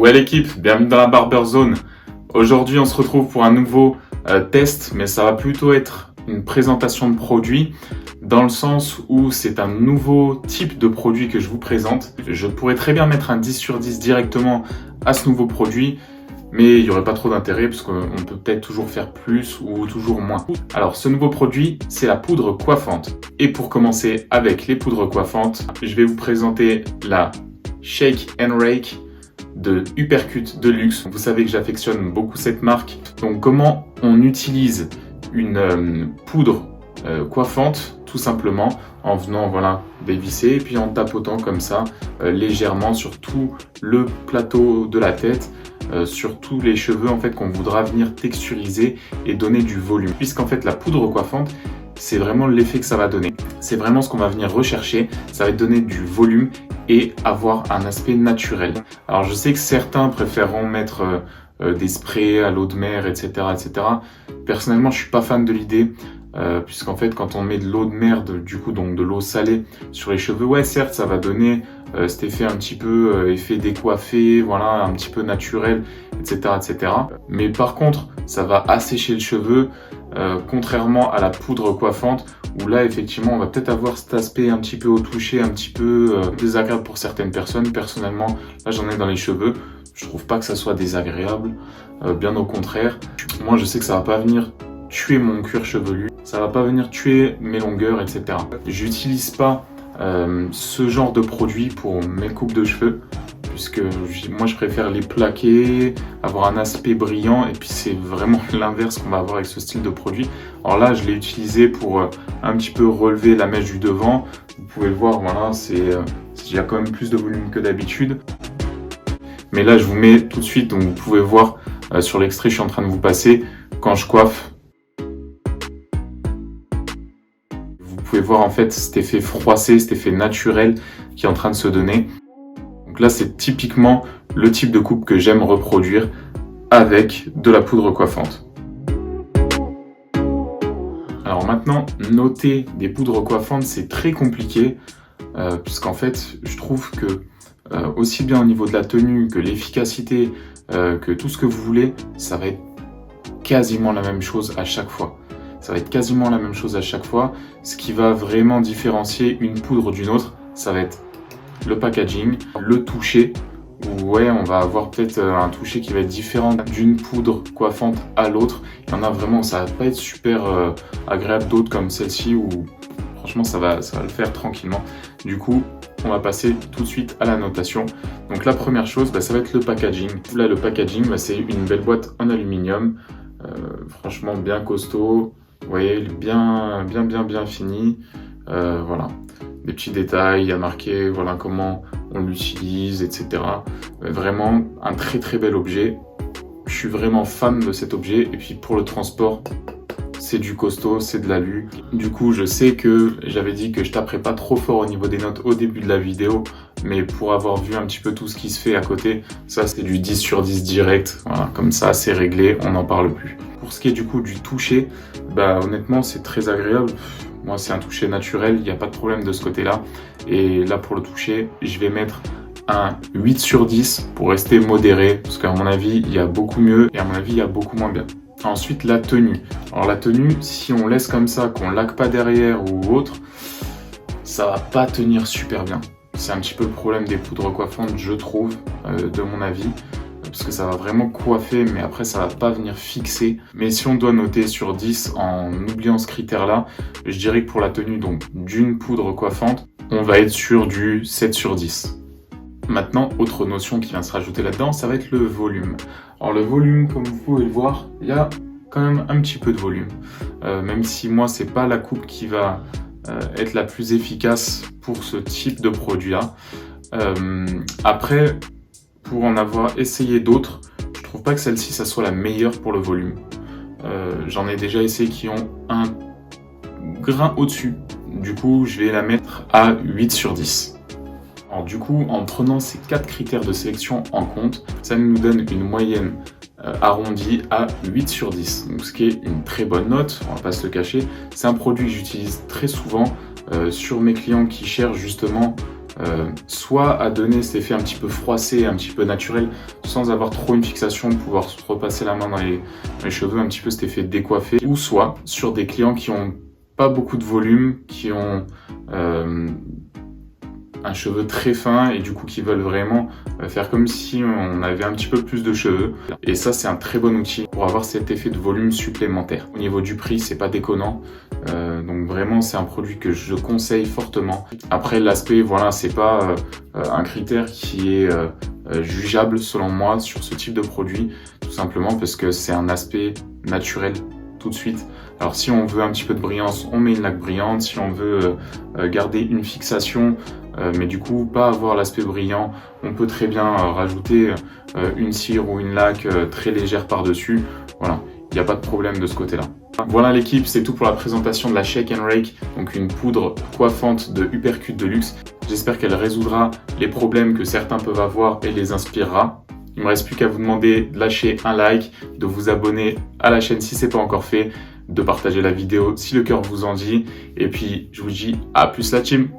Ouais l'équipe, bienvenue dans la Barber Zone. Aujourd'hui on se retrouve pour un nouveau test, mais ça va plutôt être une présentation de produit dans le sens où c'est un nouveau type de produit que je vous présente. Je pourrais très bien mettre un 10 sur 10 directement à ce nouveau produit, mais il n'y aurait pas trop d'intérêt parce qu'on peut peut-être toujours faire plus ou toujours moins. Alors ce nouveau produit, c'est la poudre coiffante. Et pour commencer avec les poudres coiffantes, je vais vous présenter la Shake and Rake de Uppercut Deluxe. Vous savez que j'affectionne beaucoup cette marque. Donc comment on utilise une poudre coiffante, tout simplement en venant dévisser et puis en tapotant comme ça légèrement sur tout le plateau de la tête, sur tous les cheveux en fait qu'on voudra venir texturiser et donner du volume. Puisqu'en fait la poudre coiffante, c'est vraiment l'effet que ça va donner. C'est vraiment ce qu'on va venir rechercher. Ça va donner du volume et avoir un aspect naturel. Alors je sais que certains préféreront mettre des sprays à l'eau de mer, etc., etc. Personnellement, je suis pas fan de l'idée, puisqu'en fait, quand on met de l'eau de mer, donc de l'eau salée sur les cheveux, ouais, certes, ça va donner cet effet un petit peu effet décoiffé, voilà, un petit peu naturel, etc., etc. Mais par contre, ça va assécher le cheveu, contrairement à la poudre coiffante, où là, effectivement, on va peut-être avoir cet aspect un petit peu au toucher, un petit peu désagréable pour certaines personnes. Personnellement, là, j'en ai dans les cheveux. Je trouve pas que ça soit désagréable, bien au contraire. Moi, je sais que ça va pas venir tuer mon cuir chevelu, ça va pas venir tuer mes longueurs, etc. J'utilise pas ce genre de produit pour mes coupes de cheveux, puisque moi je préfère les plaquer, avoir un aspect brillant, et puis c'est vraiment l'inverse qu'on va avoir avec ce style de produit. Alors là, je l'ai utilisé pour un petit peu relever la mèche du devant. Vous pouvez le voir, voilà, il y a quand même plus de volume que d'habitude. Mais là, je vous mets tout de suite, donc vous pouvez voir sur l'extrait, je suis en train de vous passer, quand je coiffe. Vous pouvez voir en fait cet effet froissé, cet effet naturel qui est en train de se donner. Donc là, c'est typiquement le type de coupe que j'aime reproduire avec de la poudre coiffante. Alors maintenant, noter des poudres coiffantes, c'est très compliqué, puisqu'en fait, je trouve que aussi bien au niveau de la tenue que l'efficacité, que tout ce que vous voulez, ça va être quasiment la même chose à chaque fois. Ça va être quasiment la même chose à chaque fois. Ce qui va vraiment différencier une poudre d'une autre, ça va être le packaging, le toucher, où ouais, on va avoir peut-être un toucher qui va être différent d'une poudre coiffante à l'autre. Il y en a vraiment, ça va pas être super agréable, d'autres comme celle-ci où franchement ça va le faire tranquillement. Du coup, on va passer tout de suite à la notation. Donc la première chose, ça va être le packaging. Là, le packaging, c'est une belle boîte en aluminium, franchement bien costaud. Vous voyez, bien fini. Voilà, des petits détails, il y a marqué voilà comment on l'utilise, etc. Vraiment un très très bel objet. Je suis vraiment fan de cet objet. Et puis pour le transport, c'est du costaud, c'est de l'alu. Du coup, je sais que j'avais dit que je taperais pas trop fort au niveau des notes au début de la vidéo, mais pour avoir vu un petit peu tout ce qui se fait à côté, ça c'est du 10 sur 10 direct. Voilà, comme ça, c'est réglé, on n'en parle plus. Pour ce qui est du coup du toucher, honnêtement, c'est très agréable. Moi, c'est un toucher naturel, il n'y a pas de problème de ce côté-là. Et là, pour le toucher, je vais mettre un 8 sur 10 pour rester modéré, parce qu'à mon avis, il y a beaucoup mieux et à mon avis, il y a beaucoup moins bien. Ensuite, la tenue. Alors la tenue, si on laisse comme ça, qu'on laque pas derrière ou autre, ça va pas tenir super bien. C'est un petit peu le problème des poudres coiffantes, je trouve, de mon avis, parce que ça va vraiment coiffer, mais après ça va pas venir fixer. Mais si on doit noter sur 10 en oubliant ce critère-là, je dirais que pour la tenue donc d'une poudre coiffante, on va être sur du 7 sur 10. Maintenant, autre notion qui vient se rajouter là-dedans, ça va être le volume. Alors le volume, comme vous pouvez le voir, il y a quand même un petit peu de volume. Même si moi, c'est pas la coupe qui va être la plus efficace pour ce type de produit-là. Après, pour en avoir essayé d'autres, je trouve pas que celle-ci, ça soit la meilleure pour le volume. J'en ai déjà essayé qui ont un grain au-dessus. Du coup, je vais la mettre à 8 sur 10. Alors du coup, en prenant ces 4 critères de sélection en compte, ça nous donne une moyenne arrondie à 8 sur 10. Donc, ce qui est une très bonne note, on va pas se le cacher. C'est un produit que j'utilise très souvent sur mes clients qui cherchent justement soit à donner cet effet un petit peu froissé, un petit peu naturel, sans avoir trop une fixation, pouvoir repasser la main dans les cheveux, un petit peu cet effet décoiffé, ou soit sur des clients qui ont pas beaucoup de volume, qui ont un cheveu très fin et du coup qui veulent vraiment faire comme si on avait un petit peu plus de cheveux. Et ça, c'est un très bon outil pour avoir cet effet de volume supplémentaire. Au niveau du prix, c'est pas déconnant. Donc vraiment, c'est un produit que je conseille fortement. Après, l'aspect, voilà, c'est pas un critère qui est jugeable selon moi sur ce type de produit, tout simplement parce que c'est un aspect naturel tout de suite. Alors si on veut un petit peu de brillance, on met une laque brillante. Si on veut garder une fixation, mais du coup pas avoir l'aspect brillant, on peut très bien rajouter une cire ou une laque très légère par-dessus. Voilà, il n'y a pas de problème de ce côté-là. Voilà l'équipe, c'est tout pour la présentation de la Shake and Rake, donc une poudre coiffante de Hypercute de luxe. J'espère qu'elle résoudra les problèmes que certains peuvent avoir et les inspirera. Il ne me reste plus qu'à vous demander de lâcher un like, de vous abonner à la chaîne si ce n'est pas encore fait, de partager la vidéo si le cœur vous en dit. Et puis je vous dis à plus la team.